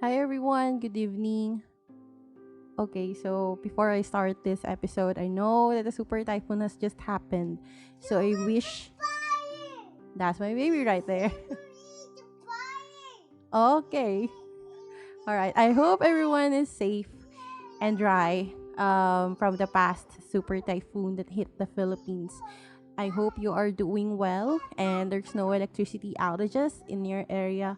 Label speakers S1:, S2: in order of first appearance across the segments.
S1: Hi everyone, good evening. Okay, so before I start this episode, I know that the super typhoon has just happened. So I wish that's my baby right there. Okay. All right. I hope everyone is safe and dry from the past super typhoon that hit the Philippines. I hope you are doing well and there's no electricity outages in your area.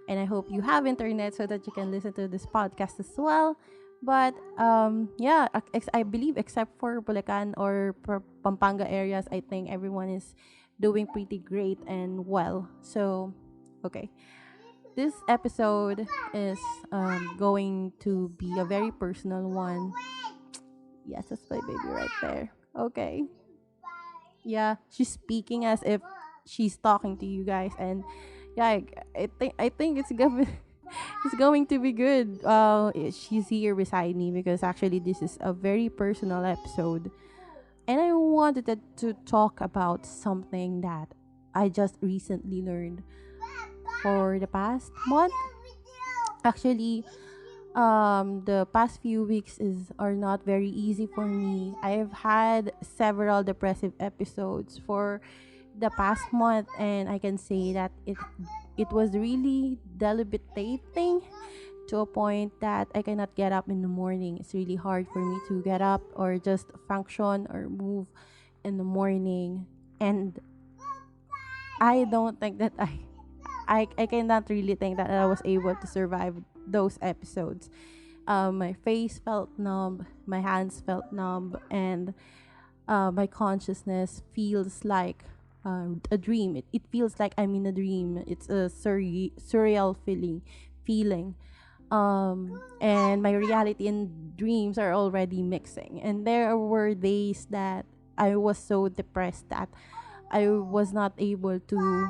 S1: And I hope you have internet so that you can listen to this podcast as well. But yeah, I believe except for Bulacan or Pampanga areas, I think everyone is doing pretty great and well. So, okay. This episode is going to be a very personal one. Yes, that's my baby right there. Okay. Yeah, she's speaking as if she's talking to you guys, and yeah, I think it's going it's going to be good. She's here beside me because actually this is a very personal episode, and I wanted to talk about something that I just recently learned for the past month. Actually, the past few weeks is are not very easy for me. I've had several depressive episodes for the past month, and I can say that it was really debilitating to a point that I cannot get up in the morning. It's really hard for me to get up or just function or move in the morning. And I don't think that I cannot really think that I was able to survive those episodes. My face felt numb, my hands felt numb, and my consciousness feels like a dream. It feels like I'm in a dream. It's a surreal feeling. And my reality and dreams are already mixing. And there were days that I was so depressed that I was not able to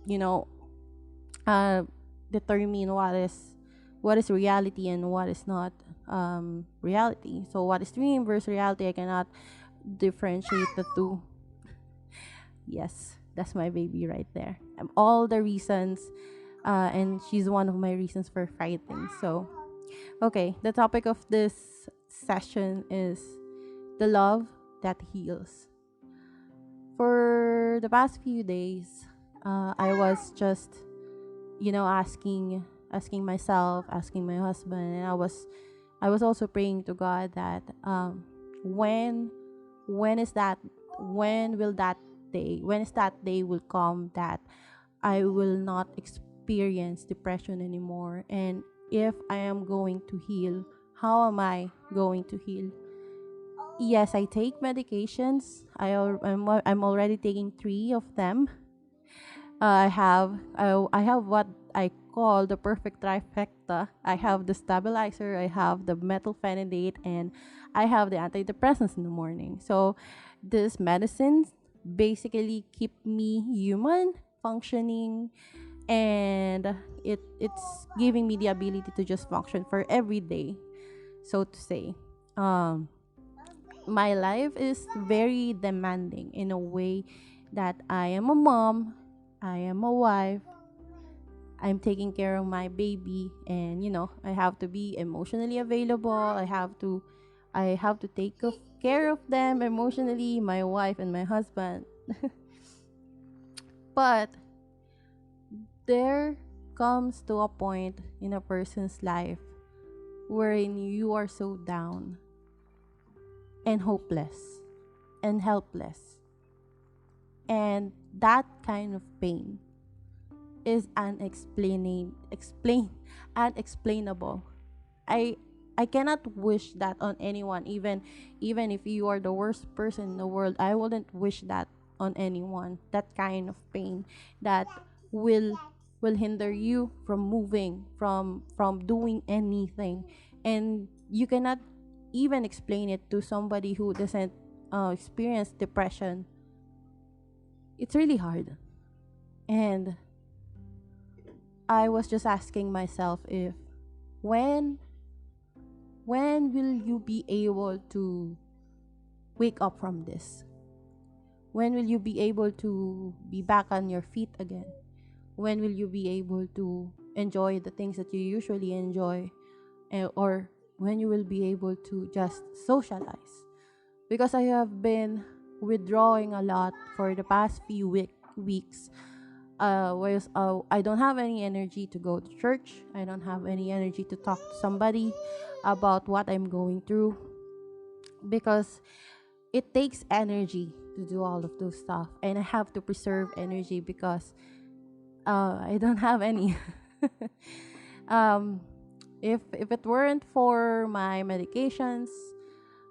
S1: you know uh, determine what is reality and what is not reality. So what is dream versus reality? I cannot differentiate the two. Yes, that's my baby right there. All the reasons, and she's one of my reasons for fighting. So okay, the topic of this session is the love that heals. For the past few days, I was just asking myself, asking my husband, and I was also praying to God that when when is that when will that day when is that day will come that I will not experience depression anymore, and if I am going to heal, how am I going to heal? Yes, I take medications. I'm already taking 3 of them. I have what I call the perfect trifecta. I have the stabilizer, I have the methylphenidate, and I have the antidepressants in the morning. So these medicines basically keep me human, functioning, and it's giving me the ability to just function for every day, so to say. Um, my life is very demanding in a way that I am a mom, I am a wife, I'm taking care of my baby, and I have to be emotionally available. I have to take care of them emotionally, my wife and my husband. But there comes to a point in a person's life wherein you are so down and hopeless and helpless. And that kind of pain is unexplainable. I I cannot wish that on anyone, even if you are the worst person in the world. I wouldn't wish that on anyone. That kind of pain that will will hinder you from moving, from doing anything, and you cannot even explain it to somebody who doesn't experience depression. It's really hard. And I was just asking myself if when when will you be able to wake up from this? When will you be able to be back on your feet again? When will you be able enjoy the things that you usually enjoy, or when you will be able to just socialize. Because I have been withdrawing a lot for the past few weeks. Whereas I don't have any energy to go to church. I don't have any energy to talk to somebody about what I'm going through, because it takes energy to do all of those stuff, and I have to preserve energy because I don't have any. um, if it weren't for my medications,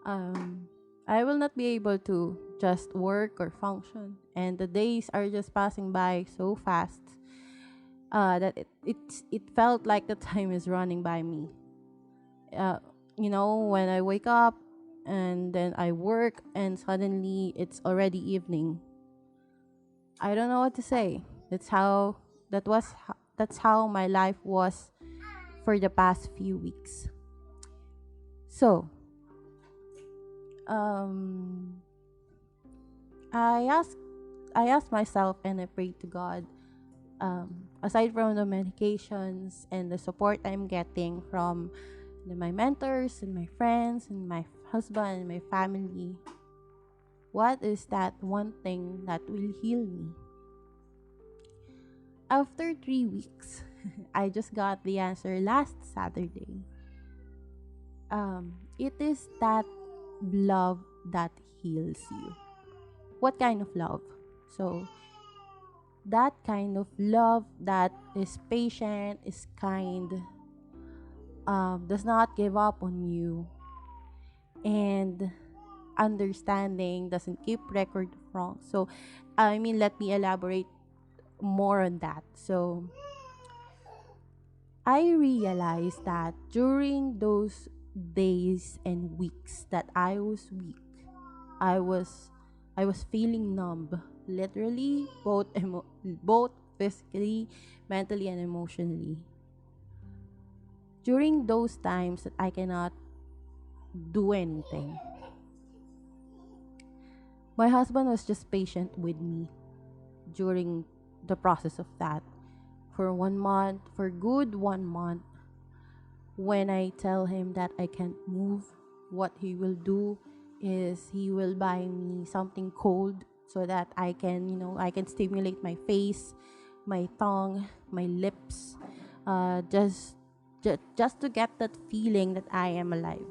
S1: um, I will not be able to just work or function, and the days are just passing by so fast that it felt like the time is running by me. Uh, when I wake up and then I work, and suddenly it's already evening. I don't know what to say. That's how my life was for the past few weeks. So, um, I asked I asked myself and I prayed to God. Aside from the medications and the support I'm getting from my mentors and my friends and my husband and my family, what is that one thing that will heal me? After 3 weeks, I just got the answer last Saturday. It is that love that heals you. What kind of love? So, that kind of love that is patient, is kind, does not give up on you, and understanding, doesn't keep record of wrong. So, let me elaborate more on that. So, I realized that during those days and weeks that I was weak, I was I was feeling numb, literally, both physically, mentally, and emotionally. During those times that I cannot do anything, my husband was just patient with me during the process of that. For 1 month, for good 1 month, when I tell him that I can't move, what he will do is he will buy me something cold so that I can stimulate my face, my tongue, my lips, just to get that feeling that I am alive.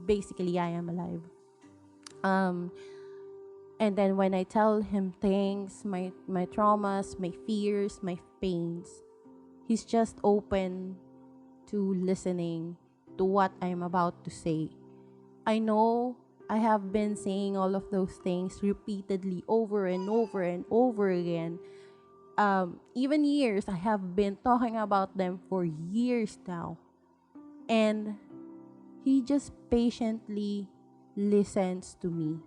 S1: Basically, I am alive. Um, and then when I tell him things, my traumas, my fears, my pains, he's just open to listening to what I'm about to say. I know I have been saying all of those things repeatedly over and over and over again. Even years, I have been talking about them for years now. And he just patiently listens to me,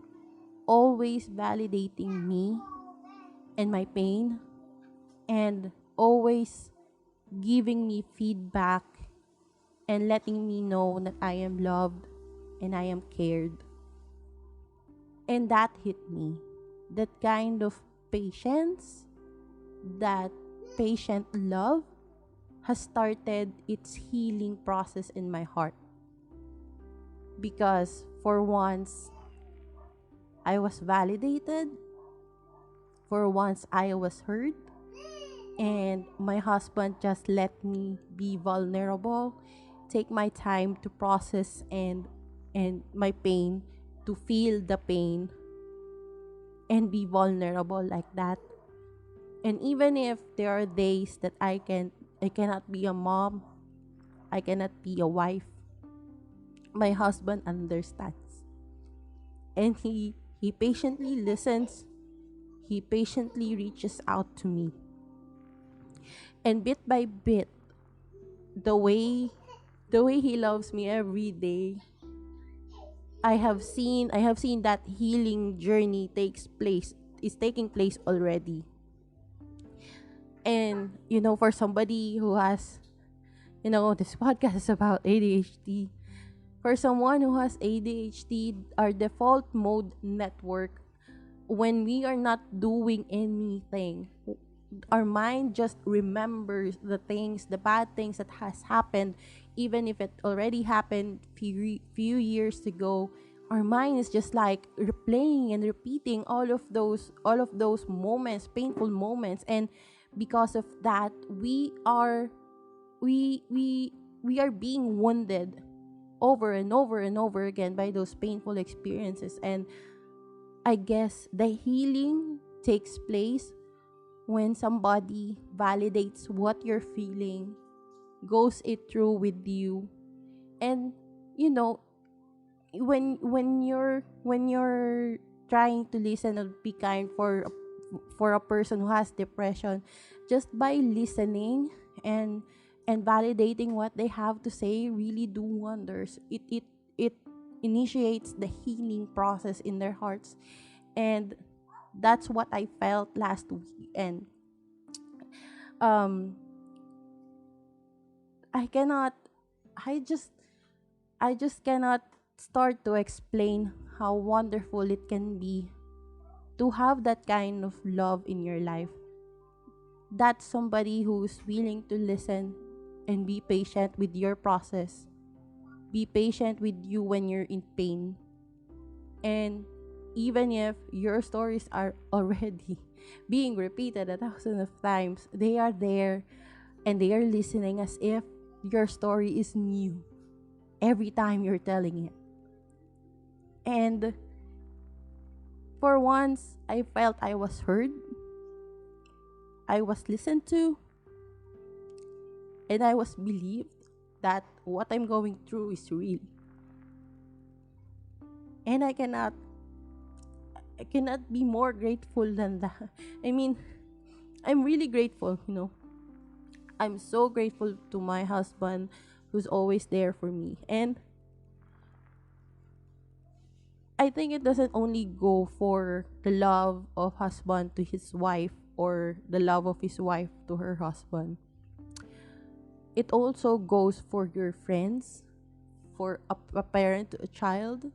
S1: always validating me and my pain, and always giving me feedback and letting me know that I am loved and I am cared. And that hit me. That kind of patience, that patient love has started its healing process in my heart. Because for once, I was validated. For once, I was heard. And my husband just let me be vulnerable, take my time to process and my pain, to feel the pain and be vulnerable like that. And even if there are days that I cannot be a mom, I cannot be a wife, my husband understands. And he patiently listens, he patiently reaches out to me. And bit by bit, the way he loves me every day, I have seen that healing journey is taking place already. And for somebody who has, this podcast is about ADHD. For someone who has ADHD, our default mode network, when we are not doing anything, our mind just remembers the things, the bad things that has happened, even if it already happened few years ago. Our mind is just like replaying and repeating all of those moments, painful moments. And because of that, we are being wounded over and over and over again by those painful experiences. And I guess the healing takes place when somebody validates what you're feeling, goes it through with you. And you know, when you're trying to listen and be kind for a person who has depression, just by listening and validating what they have to say really do wonders. It initiates the healing process in their hearts. And that's what I felt last week. And um I cannot I just cannot start to explain how wonderful it can be to have that kind of love in your life. That's somebody who's willing to listen and be patient with your process. Be patient with you when you're in pain. And even if your stories are already being repeated a thousand of times, they are there and they are listening as if your story is new every time you're telling it. And for once, I felt I was heard, I was listened to, and I was believed that what I'm going through is real. And I cannot be more grateful than that. I mean, I'm really grateful, you know. I'm so grateful to my husband who's always there for me. And I think it doesn't only go for the love of husband to his wife or the love of his wife to her husband. It also goes for your friends, for a parent to a child,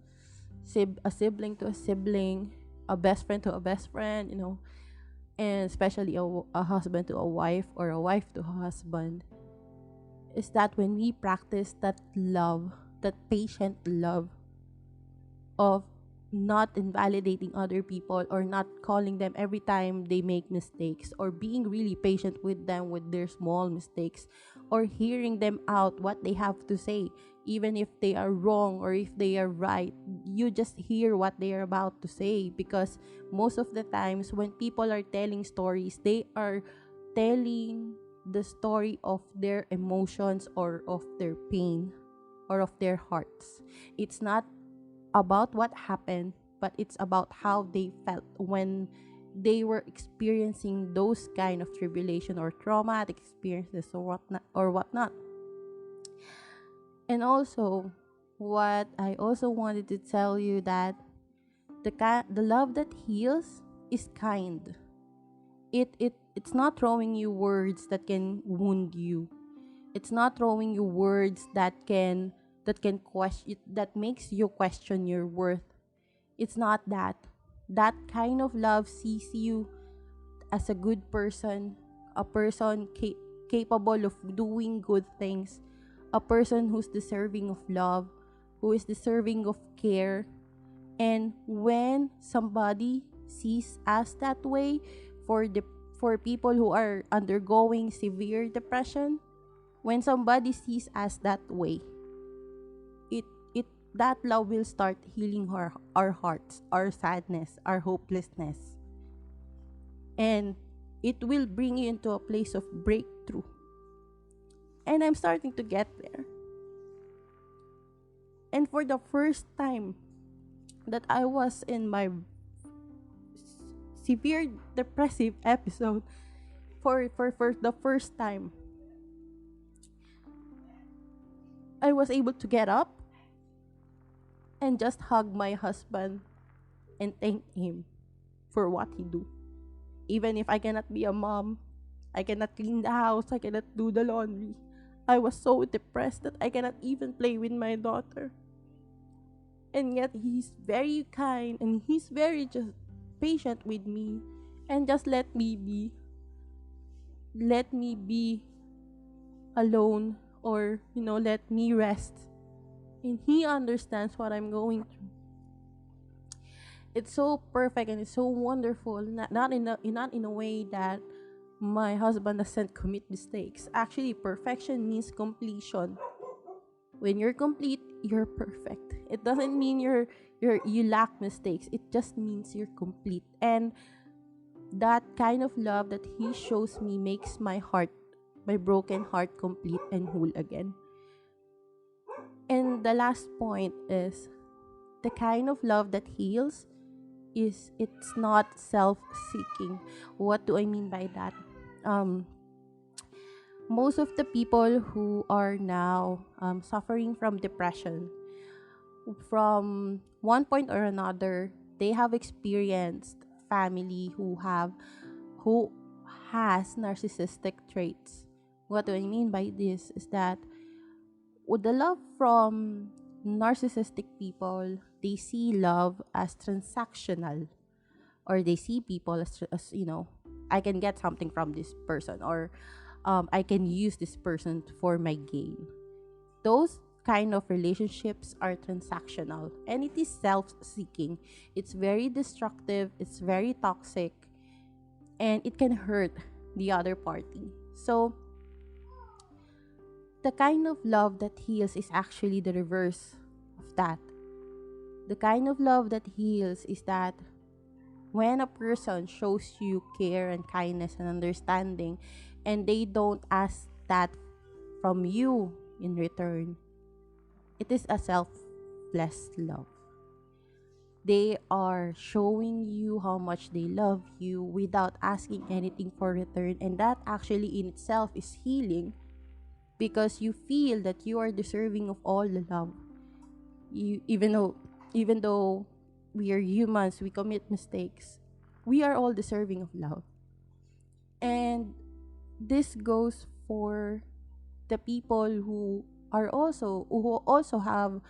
S1: a sibling to a sibling, a best friend to a best friend, you know, and especially a husband to a wife or a wife to a husband. Is that when we practice that love, that patient love of not invalidating other people or not calling them every time they make mistakes, or being really patient with them with their small mistakes, or hearing them out what they have to say, even if they are wrong or if they are right. You just hear what they are about to say, because most of the times when people are telling stories, they are telling the story of their emotions or of their pain or of their hearts. It's not about what happened, but it's about how they felt when they were experiencing those kind of tribulation or traumatic experiences or whatnot. And also, what I also wanted to tell you that the love that heals is kind. It's not throwing you words that can wound you. It's not throwing you words that can question, that makes you question your worth. It's not that. That kind of love sees you as a good person, a person capable of doing good things, a person who's deserving of love, who is deserving of care. And when somebody sees us that way, for the for people who are undergoing severe depression, when somebody sees us that way, it it that love will start healing our hearts, our sadness, our hopelessness, and it will bring you into a place of breakthrough. And I'm starting to get there. And for the first time that I was in my severe depressive episode, for the first time, I was able to get up and just hug my husband and thank him for what he do. Even if I cannot be a mom, I cannot clean the house, I cannot do the laundry. I was so depressed that I cannot even play with my daughter. And yet he's very kind and he's very just patient with me and just let me be. let me be alone, or let me rest, and he understands what I'm going through. It's so perfect and it's so wonderful, not in a way that my husband doesn't commit mistakes. Actually, perfection means completion. When you're complete, you're perfect. It doesn't mean you lack mistakes. It just means you're complete. And that kind of love that he shows me makes my broken heart, complete and whole again. And the last point is, the kind of love that heals is, it's not self-seeking. What do I mean by that? Um, Most of the people who are now suffering from depression, from one point or another, they have experienced family who has narcissistic traits. What do I mean by this is that, with the love from narcissistic people, they see love as transactional, or they see people as I can get something from this person, or I can use this person for my gain. Those kind of relationships are transactional, and it is self-seeking. It's very destructive, it's very toxic, and it can hurt the other party. So the kind of love that heals is actually the reverse of that. The kind of love that heals is that, when a person shows you care and kindness and understanding, and they don't ask that from you in return, it is a selfless love. They are showing you how much they love you without asking anything for return, and that actually in itself is healing, because you feel that you are deserving of all the love. You even though we are humans, we commit mistakes. We are all deserving of love. And this goes for the people who also have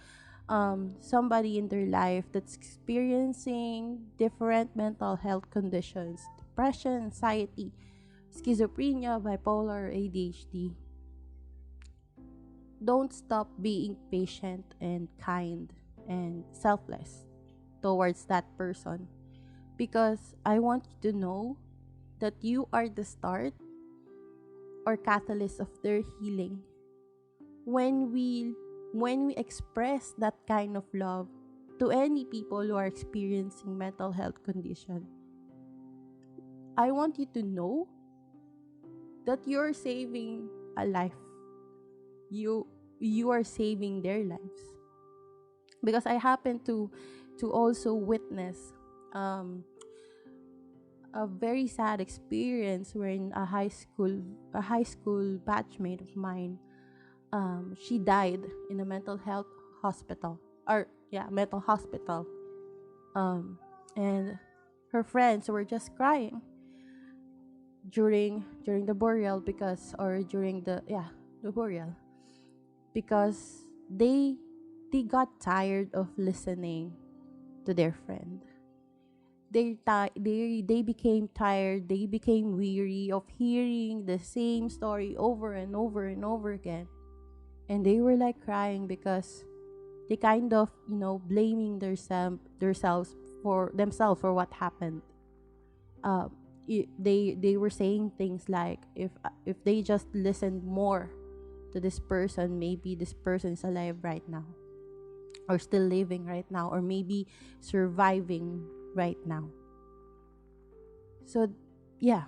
S1: somebody in their life that's experiencing different mental health conditions: depression, anxiety, schizophrenia, bipolar, ADHD. Don't stop being patient and kind and selfless towards that person, because I want you to know that you are the start or catalyst of their healing. When we express that kind of love to any people who are experiencing mental health condition, I want you to know that you're saving a life. You are saving their lives. Because I happen to also witness um a very sad experience, wherein a high school batchmate of mine, she died in a mental health hospital, or yeah, mental hospital. And her friends were just crying during the burial, because or during the burial, because they got tired of listening to their friend. They became tired, they became weary of hearing the same story over and over and over again. And they were like crying, because they kind of blaming themselves for what happened. They were saying things like, if they just listened more to this person, maybe this person is alive right now, or still living right now, or maybe surviving right now. So yeah,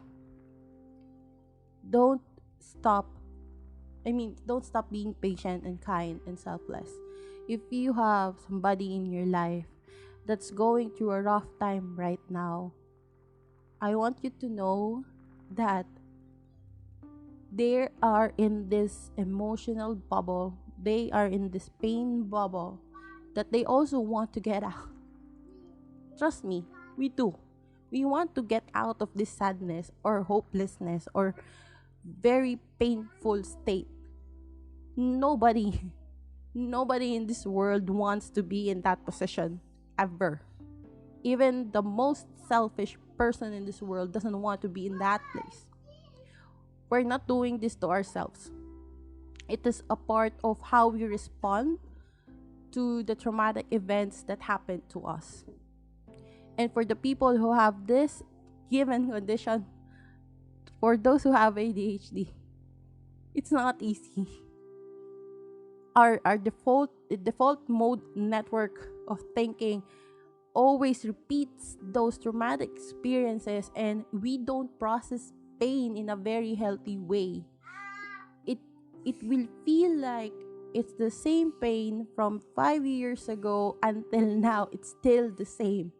S1: don't stop don't stop being patient and kind and selfless. If you have somebody in your life that's going through a rough time right now, I want you to know that they are in this emotional bubble, they are in this pain bubble, that they also want to get out. Trust me, we do. We want to get out of this sadness or hopelessness or very painful state. Nobody, nobody in this world wants to be in that position, ever. Even the most selfish person in this world doesn't want to be in that place. We're not doing this to ourselves. It is a part of how we respond to the traumatic events that happened to us. And for the people who have this given condition, for those who have ADHD, it's not easy. Our default mode network of thinking always repeats those traumatic experiences, and we don't process pain in a very healthy way. it it will feel like it's the same pain from 5 years ago until now. It's still the same,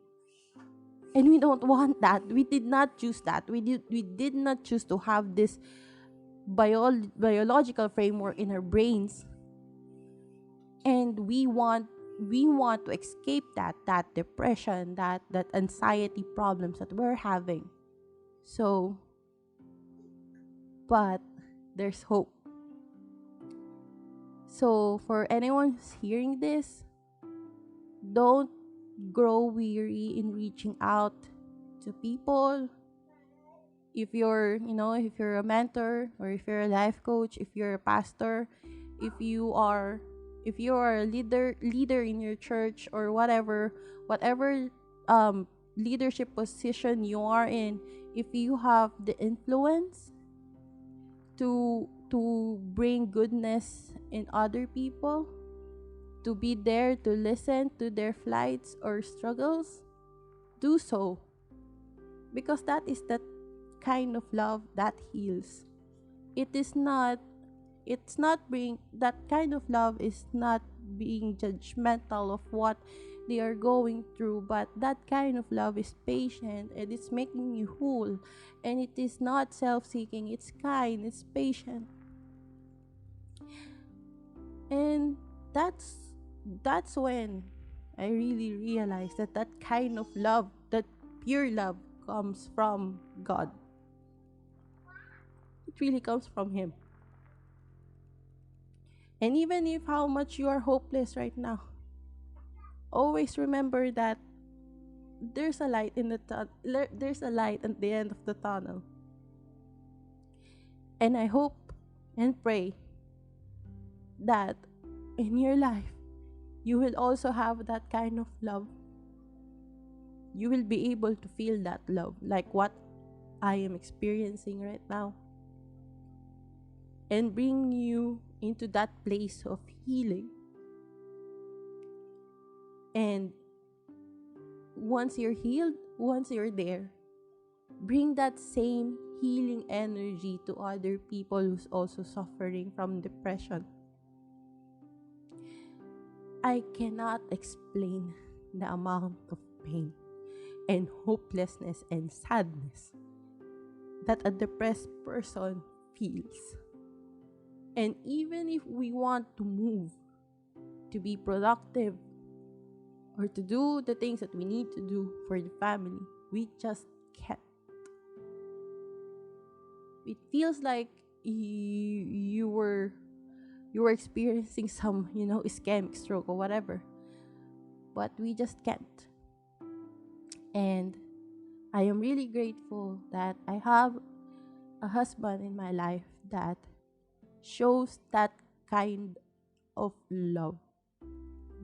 S1: and we don't want that. We did not choose that. We did not choose to have this biological framework in our brains, and we want to escape that depression, that anxiety problems that we're having. So, but there's hope. So for anyone who's hearing this, don't grow weary in reaching out to people. If you're a mentor, or if you're a life coach, if you're a pastor, if you are a leader in your church, or whatever um leadership position you are in, if you have the influence to bring goodness in other people, to be there to listen to their flights or struggles, do so, because that is that kind of love that heals. It is not it's not being That kind of love is not being judgmental of what they are going through, but that kind of love is patient, and it's making you whole, and it is not self-seeking. It's kind, it's patient. And that's when I really realized that kind of love, that pure love, comes from God. It really comes from Him. And even if how much you are hopeless right now, always remember that there's a light at the end of the tunnel. And I hope and pray that in your life you will also have that kind of love. You will be able to feel that love, like what I am experiencing right now, and bring you into that place of healing. And once you're healed, once you're there, bring that same healing energy to other people who's also suffering from depression. I cannot explain the amount of pain and hopelessness and sadness that a depressed person feels. And even if we want to move, to be productive, or to do the things that we need to do for the family, we just can't. It feels like you were experiencing some, ischemic stroke or whatever, but we just can't. And I am really grateful that I have a husband in my life that shows that kind of love.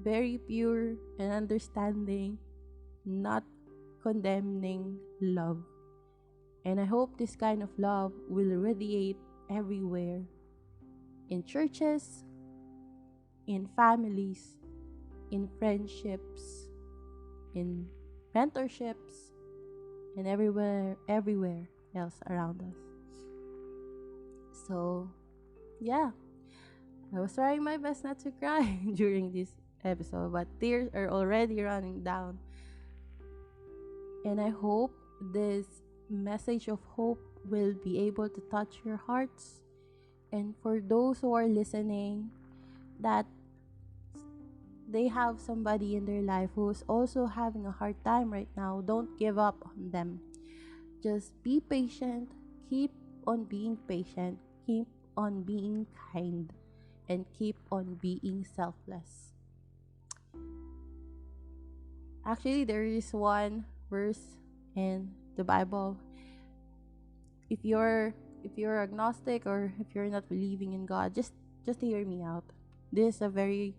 S1: Very pure and understanding, not condemning love. And I hope this kind of love will radiate everywhere, in churches, in families, in friendships, in mentorships, and everywhere else around us. So, yeah, I was trying my best not to cry during this episode, but tears are already running down. And I hope this message of hope will be able to touch your hearts. And for those who are listening, that they have somebody in their life who's also having a hard time right now, don't give up on them. Just be patient, keep on being patient, keep on being kind, and keep on being selfless. Actually, there is one verse in the Bible. If you're if you're agnostic or if you're not believing in God, just hear me out. This is a very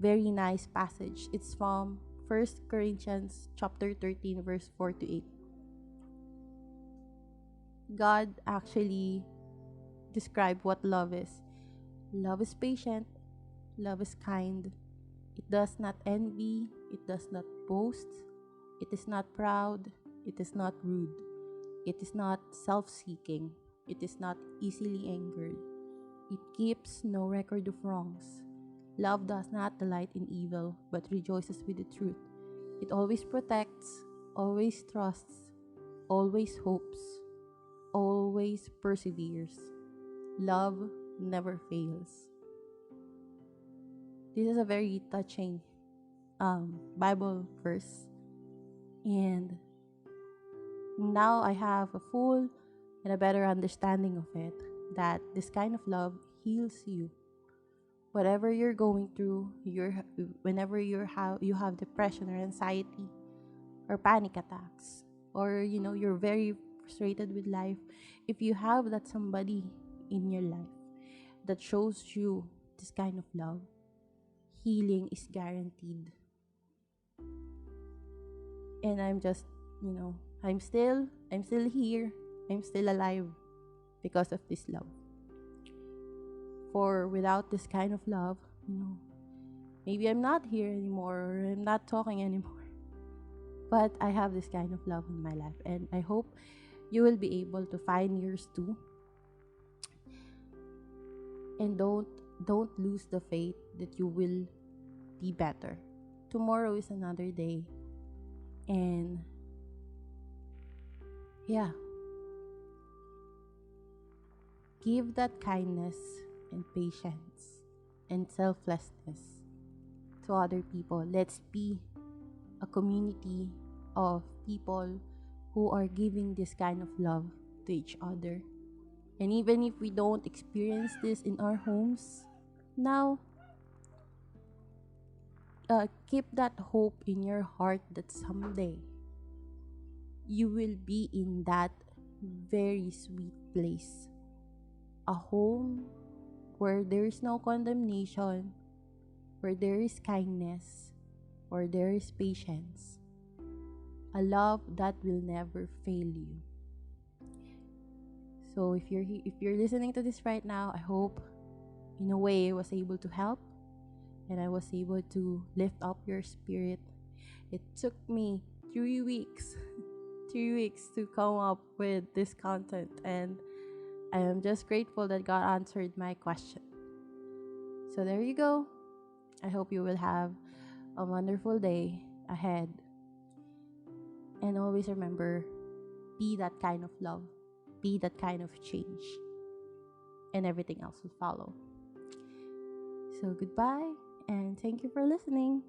S1: very nice passage. It's from First Corinthians chapter 13 verse 4 to 8. God actually described what love is. Love is patient, love is kind. It does not envy, it does not boast, it is not proud, it is not rude, it is not self-seeking, it is not easily angered. It keeps no record of wrongs. Love does not delight in evil, but rejoices with the truth. It always protects, always trusts, always hopes, always perseveres. Love never fails. This is a very touching Bible verse. And now I have a full and a better understanding of it, that this kind of love heals you. Whatever you're going through, whenever you have depression or anxiety or panic attacks, or you're very frustrated with life, if you have that somebody in your life that shows you this kind of love, healing is guaranteed. And I'm just, I'm still here. I'm still alive because of this love. For without this kind of love, maybe I'm not here anymore or I'm not talking anymore. But I have this kind of love in my life, and I hope you will be able to find yours too. And don't lose the faith that you will be better. Tomorrow is another day. And yeah, give that kindness and patience and selflessness to other people. Let's be a community of people who are giving this kind of love to each other. And even if we don't experience this in our homes now, keep that hope in your heart that someday you will be in that very sweet place. A home where there is no condemnation, where there is kindness, where there is patience. A love that will never fail you. So if you're listening to this right now, I hope in a way I was able to help and I was able to lift up your spirit. It took me 3 weeks 3 weeks to come up with this content, and I am just grateful that God answered my question. So there you go. I hope you will have a wonderful day ahead. And always remember, be that kind of love. Be that kind of change. And everything else will follow. So goodbye, and thank you for listening.